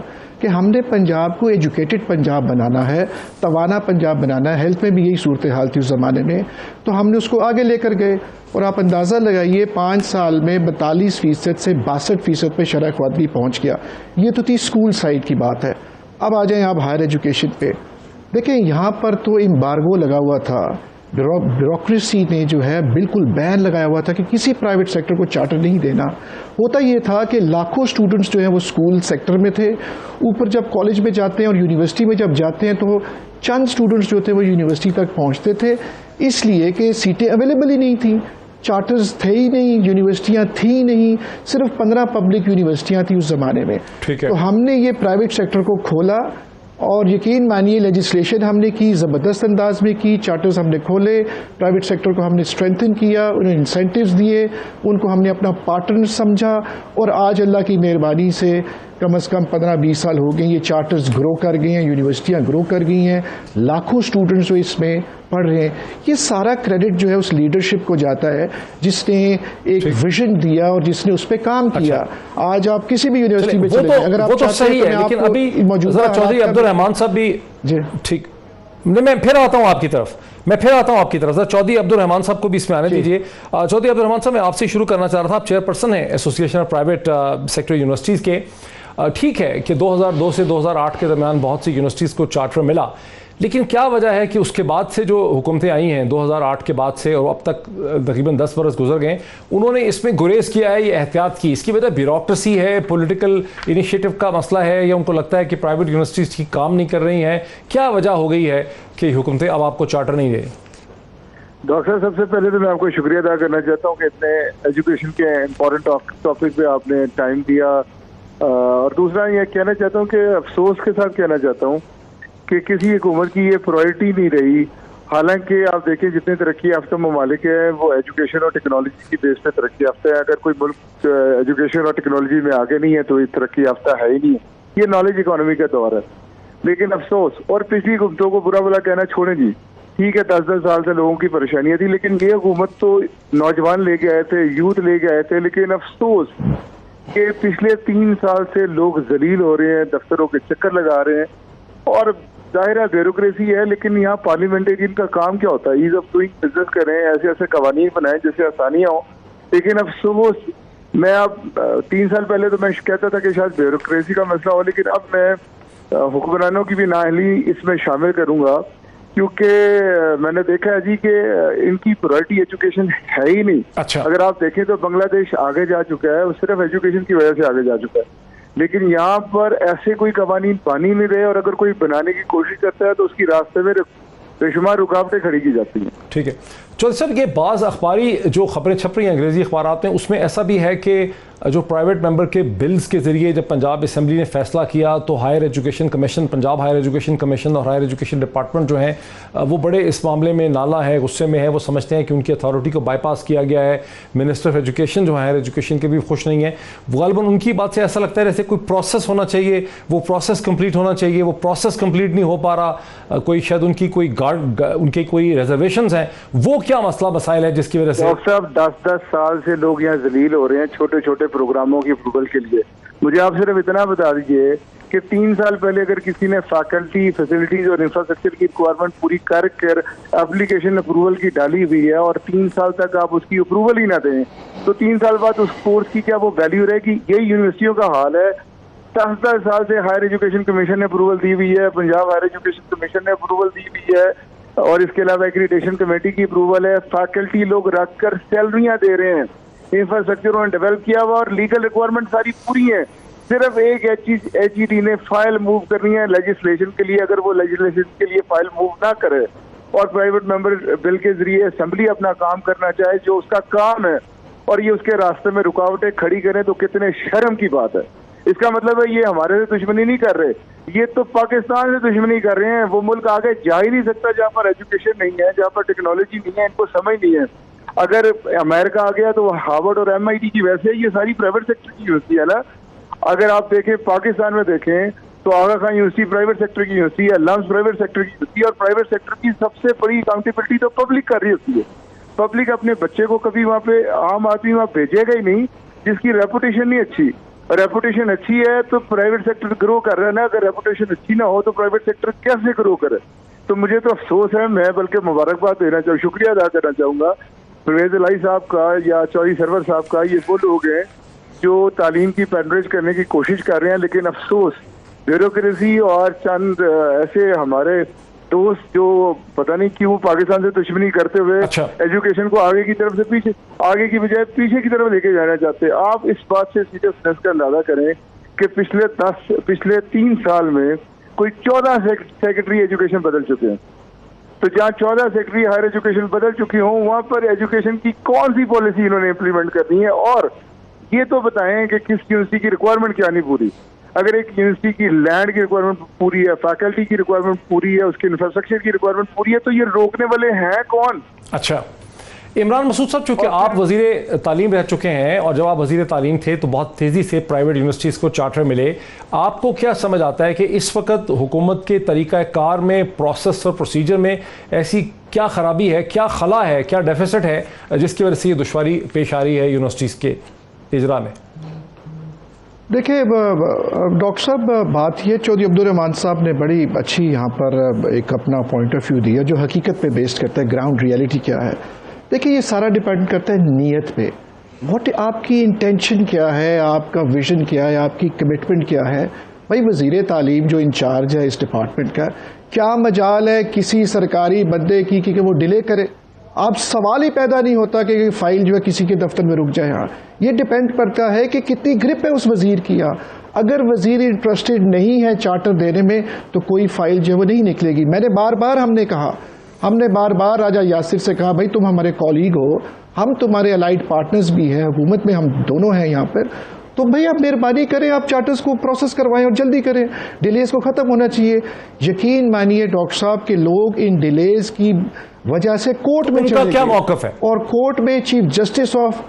कि हमने पंजाब को एजुकेटेड पंजाब बनाना है, तवाना पंजाब बनाना है। हेल्थ में भी यही सूरत हाल थी उस ज़माने में, तो हमने उसको आगे लेकर गए। और आप अंदाज़ा लगाइए 5 साल में 42% से 62% पे शरह ख्वादगी पहुँच गया। ये तो थी स्कूल साइड की बात है। अब आ जाएं आप हायर एजुकेशन पे। देखें, यहाँ पर तो एम्बार्गो लगा हुआ था, ब्यूरोक्रेसी ने जो है बिल्कुल बैन लगाया हुआ था कि किसी प्राइवेट सेक्टर को चार्टर नहीं देना। होता ये था कि लाखों स्टूडेंट्स जो है वो स्कूल सेक्टर में थे, ऊपर जब कॉलेज में जाते हैं और यूनिवर्सिटी में जब जाते हैं तो चंद स्टूडेंट्स जो थे वो यूनिवर्सिटी तक पहुँचते थे, इसलिए कि सीटें अवेलेबल ही नहीं थी, चार्टर्स थे ही नहीं, यूनिवर्सिटियां थी ही नहीं, सिर्फ 15 पब्लिक यूनिवर्सिटियां थी उस जमाने में। ठीक है। तो हमने ये प्राइवेट सेक्टर को खोला और यकीन मानिए लेजिस्लेशन हमने की, ज़बरदस्त अंदाज में की, चार्टर्स हमने खोले, प्राइवेट सेक्टर को हमने स्ट्रेंथन किया, उन्हें इंसेंटिव्स दिए, उनको हमने अपना पार्टनर समझा, और आज अल्लाह की मेहरबानी से कम से कम 15-20 साल हो गए, ये चार्टर्स ग्रो कर गए हैं, यूनिवर्सिटियां ग्रो कर गई हैं, लाखों स्टूडेंट्स जो इसमें पढ़ रहे हैं। ये सारा क्रेडिट जो है उस लीडरशिप को जाता है जिसने एक विजन दिया और जिसने उस पर काम किया। आज आप किसी भी यूनिवर्सिटी में चले जाएं, अगर आप तो सही है, लेकिन अभी मौजूदा चौधरी अब्दुल रहमान साहब भी जी ठीक। मैं फिर आता हूं आपकी तरफ, चौधरी अब्दुल रहमान साहब को भी इसमें आने दीजिए। चौधरी अब्दुल रहमान साहब, मैं आपसे शुरू करना चाह रहा था। आप चेयरपर्सन हैं association of private sector universities के। ठीक है कि 2002 से 2008 के दरमियान बहुत सी यूनिवर्सिटीज़ को चार्टर मिला, लेकिन क्या वजह है कि उसके बाद से जो हुकूमतें आई हैं 2008 के बाद से और अब तक तकरीबन 10 बरस गुजर गए, उन्होंने इसमें गुरेज किया है, ये एहतियात की। इसकी वजह ब्यूरोक्रेसी है, पॉलिटिकल इनिशिएटिव का मसला है, या उनको लगता है कि प्राइवेट यूनिवर्सिटीज़ ठीक काम नहीं कर रही हैं? क्या वजह हो गई है कि हुकूमतें अब आपको चार्टर नहीं दे? डॉक्टर साहब, सबसे पहले तो मैं आपको शुक्रिया अदा करना चाहता हूँ कि इतने एजुकेशन के इम्पोर्टेंट टॉपिक पे आपने टाइम दिया, और दूसरा ये कहना चाहता हूँ कि अफसोस के साथ कहना चाहता हूँ कि किसी हुकूमत की ये प्रायोरिटी नहीं रही। हालांकि आप देखिए जितने तरक्की याफ्ता ममालिक हैं वो एजुकेशन और टेक्नोलॉजी की बेस पे तरक्की याफ्ता है। अगर कोई मुल्क एजुकेशन और टेक्नोलॉजी में आगे नहीं है तो ये तरक्की याफ्ता है ही नहीं है। ये नॉलेज इकोनॉमी का दौर है। लेकिन अफसोस, और पिछली हुकूमतों को बुरा भला कहना छोड़ें जी, ठीक है 10-10 साल से लोगों की परेशानियां थी, लेकिन ये हुकूमत तो नौजवान लेके आए थे, यूथ लेके आए थे। लेकिन अफसोस कि पिछले 3 साल से लोग जलील हो रहे हैं, दफ्तरों के चक्कर लगा रहे हैं, और जाहिर है ब्यूरोक्रेसी है। लेकिन यहाँ पार्लियामेंटेरियन का काम क्या होता है? ईज ऑफ डूइंग बिजनेस करें, ऐसे ऐसे कवानीन बनाएं जिससे आसानियां हो। लेकिन अफसोस, मैं अब 3 साल पहले तो मैं कहता था कि शायद ब्यूरोक्रेसी का मसला हो, लेकिन अब मैं हुक्मरानों की भी नाअहली इसमें शामिल करूंगा, क्योंकि मैंने देखा है जी कि इनकी प्रायोरिटी एजुकेशन है ही नहीं। अच्छा। अगर आप देखें तो बांग्लादेश आगे जा चुका है, वो सिर्फ एजुकेशन की वजह से आगे जा चुका है, लेकिन यहाँ पर ऐसे कोई कवानीन पानी नहीं रहे, और अगर कोई बनाने की कोशिश करता है तो उसकी रास्ते में बेशुमार रुकावटें खड़ी की जाती हैं। ठीक है चौधरी साहब, ये बाज़ अखबारी जो खबरें छप रही हैं अंग्रेज़ी अखबारात में, उसमें ऐसा भी है कि जो प्राइवेट मेंबर के बिल्स के ज़रिए जब पंजाब असम्बली ने फैसला किया तो higher education commission, Punjab higher education commission और हायर एजुकेशन डिपार्टमेंट जो हैं वो बड़े इस मामले में नाला है, गुस्से में है। वो समझते हैं कि उनकी अथॉरिटी को बाईपास किया गया है। मिनिस्टर ऑफ एजुकेशन जो हायर एजुकेशन के भी खुश नहीं है। गालिबन उनकी बात से ऐसा लगता है जैसे कोई प्रोसेस होना चाहिए, वो प्रोसेस कंप्लीट होना चाहिए, वो प्रोसेस कंप्लीट नहीं हो पा रहा। कोई शायद उनकी कोई उनके कोई रिजर्वेशंस हैं, वो क्या मसला मसाइल है जिसकी वजह से? डॉक्टर साहब 10-10 साल से लोग यहाँ जलील हो रहे हैं छोटे छोटे प्रोग्रामों की अप्रूवल के लिए। मुझे आप सिर्फ इतना बता दीजिए कि 3 साल पहले अगर किसी ने फैकल्टी, फैसिलिटीज और इंफ्रास्ट्रक्चर की रिक्वायरमेंट पूरी कर एप्लीकेशन अप्रूवल की डाली हुई है, और 3 साल तक आप उसकी अप्रूवल ही ना दें, तो 3 साल बाद उस कोर्स की क्या वो वैल्यू रहेगी? यही यूनिवर्सिटियों का हाल है। 10-10 साल से हायर एजुकेशन कमीशन ने अप्रूवल दी हुई है, पंजाब हायर एजुकेशन कमीशन ने अप्रूवल दी हुई है, और इसके अलावा एक्रीडिटेशन कमेटी की अप्रूवल है। फैकल्टी लोग रखकर सैलरियां दे रहे हैं, इंफ्रास्ट्रक्चर उन्होंने डेवलप किया हुआ और लीगल रिक्वायरमेंट सारी पूरी है। सिर्फ एक HED ने फाइल मूव करनी है लेजिस्लेशन के लिए, अगर वो लेजिस्लेशन के लिए फाइल मूव ना करे और प्राइवेट मेंबर बिल के जरिए असेंबली अपना काम करना चाहे जो उसका काम है, और ये उसके रास्ते में रुकावटें खड़ी करें, तो कितने शर्म की बात है। इसका मतलब है ये हमारे से दुश्मनी नहीं कर रहे, ये तो पाकिस्तान से दुश्मनी कर रहे हैं। वो मुल्क आगे जा ही नहीं सकता जहाँ पर एजुकेशन नहीं है, जहाँ पर टेक्नोलॉजी नहीं है, इनको समझ नहीं है। अगर अमेरिका आ गया तो हार्वर्ड और MIT की, वैसे ये सारी प्राइवेट सेक्टर की यूनिवर्सिटी है ना। अगर आप देखें पाकिस्तान में देखें तो आगा खान यूनिवर्सिटी प्राइवेट सेक्टर की यूनिवर्सिटी है, लम्स प्राइवेट सेक्टर की यूनिवर्सिटी, और प्राइवेट सेक्टर की सबसे बड़ी अकाउंटेबिलिटी तो पब्लिक कर रही होती है। पब्लिक अपने बच्चे को कभी वहाँ पे आम आदमी वहाँ भेजेगा ही नहीं जिसकी रेपुटेशन नहीं अच्छी। रेपुटेशन अच्छी है तो प्राइवेट सेक्टर ग्रो कर रहा है ना, अगर रेपुटेशन अच्छी ना हो तो प्राइवेट सेक्टर कैसे ग्रो करे। तो मुझे तो अफसोस है, मैं बल्कि मुबारकबाद देना चाहूँ, शुक्रिया अदा करना चाहूँगा परवेज इलाही साहब का या चौधरी सरवर साहब का। ये वो लोग हैं जो तालीम की पेनिट्रेट करने की कोशिश कर रहे हैं, लेकिन अफसोस ब्यूरोक्रेसी और चंद ऐसे हमारे दोस्त जो पता नहीं क्यों पाकिस्तान से दुश्मनी करते हुए एजुकेशन को आगे की तरफ से पीछे, आगे की बजाय पीछे की तरफ लेके जाना चाहते हैं। आप इस बात से सीरियसनेस का अंदाजा करें कि पिछले 3 साल में कोई 14 सेक्रेटरी एजुकेशन बदल चुके हैं। तो जहाँ 14 सेक्रेटरी हायर एजुकेशन बदल चुकी हों, वहाँ पर एजुकेशन की कौन सी पॉलिसी इन्होंने इम्प्लीमेंट करनी है, और ये तो बताएं कि किस यूनिवर्सिटी की रिक्वायरमेंट क्या नहीं पूरी। अगर एक यूनिवर्सिटी की लैंड की रिक्वायरमेंट पूरी है, फैकल्टी की रिक्वायरमेंट पूरी है, उसके इंफ्रास्ट्रक्चर की रिक्वायरमेंट पूरी है, तो ये रोकने वाले हैं कौन? अच्छा, इमरान मसूद साहब, चूंकि आप वजीर तालीम रह चुके हैं और जब आप वजीर तालीम थे तो बहुत तेज़ी से प्राइवेट यूनिवर्सिटीज़ को चार्टर मिले, आपको क्या समझ आता है कि इस वक्त हुकूमत के तरीक़ाकार में, प्रोसेस और प्रोसीजर में ऐसी क्या ख़राबी है, क्या खला है, क्या डेफिसिट है जिसकी वजह से ये दुश्वारी पेश आ रही है यूनिवर्सिटीज़ के इजरा में? देखिए डॉक्टर साहब, बात ये चौधरी अब्दुल रहमान साहब ने बड़ी अच्छी यहाँ पर एक अपना पॉइंट ऑफ व्यू दिया जो हकीकत पे बेस्ड करता है, ग्राउंड रियलिटी क्या है। देखिए ये सारा डिपेंड करता है नीयत पे, व्हाट आपकी इंटेंशन क्या है, आपका विजन क्या है, आपकी कमिटमेंट क्या है। भाई वजीर तालीम जो इंचार्ज है इस डिपार्टमेंट का, क्या मजाल है किसी सरकारी बंदे की कि वो डिले करे? आप सवाल ही पैदा नहीं होता कि फाइल जो है किसी के दफ्तर में रुक जाए। हाँ, ये डिपेंड करता है कि कितनी ग्रिप है उस वजीर की। अगर वजीर इंटरेस्टेड नहीं है चार्टर देने में तो कोई फाइल जो है वो नहीं निकलेगी। हमने बार बार राजा यासिर से कहा, भाई तुम हमारे कॉलीग हो, हम तुम्हारे अलाइड पार्टनर्स भी हैं, हुकूमत में हम दोनों हैं यहाँ पर, तो भाई आप मेहरबानी करें, आप चार्टर्स को प्रोसेस करवाएं और जल्दी करें, डिलेज को खत्म होना चाहिए। यकीन मानिए डॉक्टर साहब के लोग इन डिलेज की वजह से कोर्ट में चले गए। क्या मौकफ है? और कोर्ट में चीफ जस्टिस ऑफ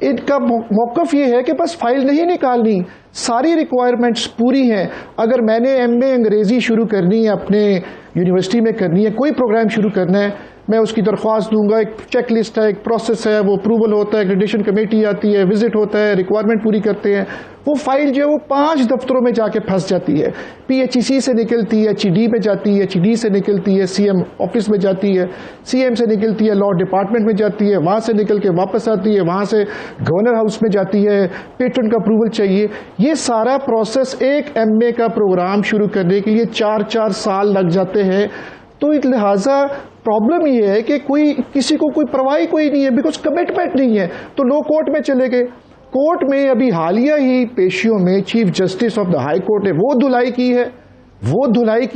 इनका मौकफ ये है कि बस फाइल नहीं निकालनी, सारी रिक्वायरमेंट्स पूरी हैं। अगर मैंने MA अंग्रेजी शुरू करनी है, अपने यूनिवर्सिटी में करनी है, कोई प्रोग्राम शुरू करना है, मैं उसकी दरख्वास्त दूंगा, एक चेक लिस्ट है, एक प्रोसेस है, वो अप्रूवल होता है, एक्रेडिटेशन कमेटी आती है, विजिट होता है, रिक्वायरमेंट पूरी करते हैं। वो फाइल जो है वो 5 दफ्तरों में जाके फंस जाती है। PHEC से निकलती है, HED में जाती है, HED से निकलती है, CM ऑफिस में जाती है, CM से निकलती है, लॉ डिपार्टमेंट में जाती है, वहां से निकल के वापस आती है, वहां से गवर्नर हाउस में जाती है, पेटेंट का अप्रूवल चाहिए। ये सारा प्रोसेस एक MA का प्रोग्राम शुरू करने के लिए 4-4 साल लग जाते हैं। तो लिहाजा प्रॉब्लम ये है कि किसी को कोई परवाह कोई नहीं है, बिकॉज कमिटमेंट नहीं है, तो लो कोर्ट में चले गए। कोर्ट में अभी हालिया ही पेशियों में chief justice of the high court ने वो धुलाई की है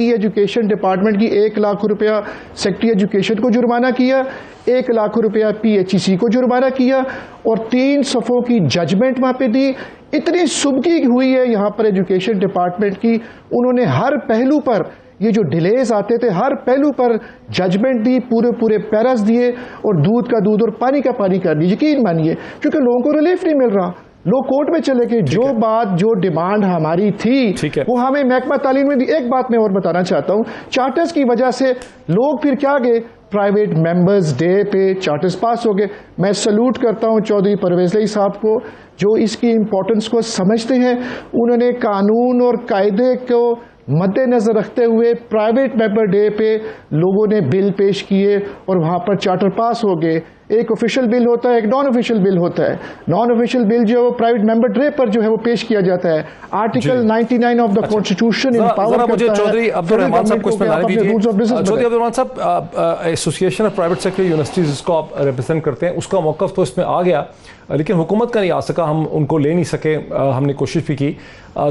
एजुकेशन डिपार्टमेंट की। 1 लाख रुपया सेक्रेटरी एजुकेशन को जुर्माना किया, 1 लाख रुपया PHEC को जुर्माना किया, और 3 सफ़ों की जजमेंट वहां पे दी। इतनी सुबकी हुई है यहाँ पर एजुकेशन डिपार्टमेंट की, उन्होंने हर पहलू पर, ये जो डिलेज आते थे हर पहलू पर जजमेंट दी, पूरे पैरास दिए, और दूध का दूध और पानी का पानी कर दिया। यकीन मानिए, क्योंकि लोगों को रिलीफ नहीं मिल रहा, लोग कोर्ट में चले गए। जो डिमांड हमारी थी वो हमें महकमा तालीम में दी। एक बात मैं और बताना चाहता हूं, चार्टर्स की वजह से लोग फिर क्या गए, प्राइवेट मेंबर्स डे पे चार्टर्स पास हो गए। मैं सैल्यूट करता हूं चौधरी परवेज इलाही साहब को, जो इसकी इंपॉर्टेंस को समझते हैं। उन्होंने कानून और कायदे को मद्देनजर रखते हुए प्राइवेट मेंबर डे पे लोगों ने बिल पेश किए और वहां पर चार्टर पास हो गए। एक ऑफिशियल बिल होता है, एक नॉन ऑफिशियल बिल होता है। नॉन ऑफिशियल बिल जो है वो प्राइवेट मेंबर ड्रे पर जो है वो पेश किया जाता है। आर्टिकल 99 ऑफ द कॉन्स्टिट्यूशन जरा मुझे चौधरी अब्दुल रहमान साहब को इसमें लाने दीजिए। चौधरी अब्दुल रहमान साहब, association of private sector universities जिसको आप रिप्रेजेंट करते हैं, उसका मौकफ तो इसमें आ गया, लेकिन हुकूमत का नहीं आ सका, हम उनको ले नहीं सके, हमने कोशिश भी की।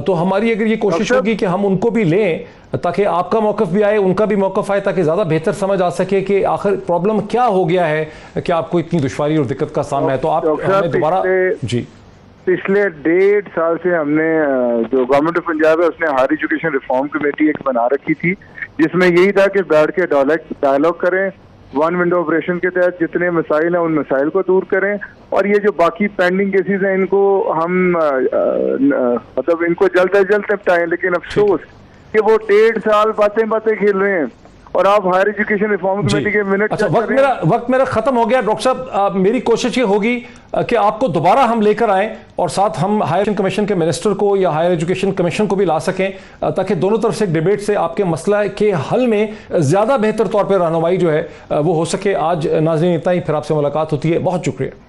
तो हमारी अगर ये कोशिश होगी कि हम उनको भी लें ताकि आपका मौकफ भी आए, उनका भी मौकफ आए, ताकि ज़्यादा बेहतर समझ आ सके कि आखिर प्रॉब्लम क्या हो गया है कि आपको इतनी दुश्वारी और दिक्कत का सामना है। तो आप हमें दोबारा जी। पिछले 1.5 साल से हमने जो गवर्नमेंट ऑफ पंजाब है उसने हायर एजुकेशन रिफॉर्म कमेटी एक बना रखी थी, जिसमें यही था कि बैठ के डायलॉग करें, वन विंडो ऑपरेशन के तहत जितने मसाइल हैं उन मसाइल को दूर करें, और ये जो बाकी पेंडिंग केसेस हैं इनको हम मतलब इनको जल्द से जल्द निपटाएं। लेकिन अफसोस कि वो 1.5 साल बातें खेल रहे हैं और आप हायर एजुकेशन रिफॉर्म कमेटी के मिनट। अच्छा, वक्त मेरा खत्म हो गया। डॉक्टर साहब, मेरी कोशिश ये होगी कि आपको दोबारा हम लेकर आएं और साथ हम हायर एजुकेशन कमीशन के मिनिस्टर को या हायर एजुकेशन कमीशन को भी ला सकें, ताकि दोनों तरफ से एक डिबेट से आपके मसला के हल में ज़्यादा बेहतर तौर पर रहनुमाई जो है वो हो सके। आज नाज़रीन इतना ही, फिर आपसे मुलाकात होती है। बहुत शुक्रिया।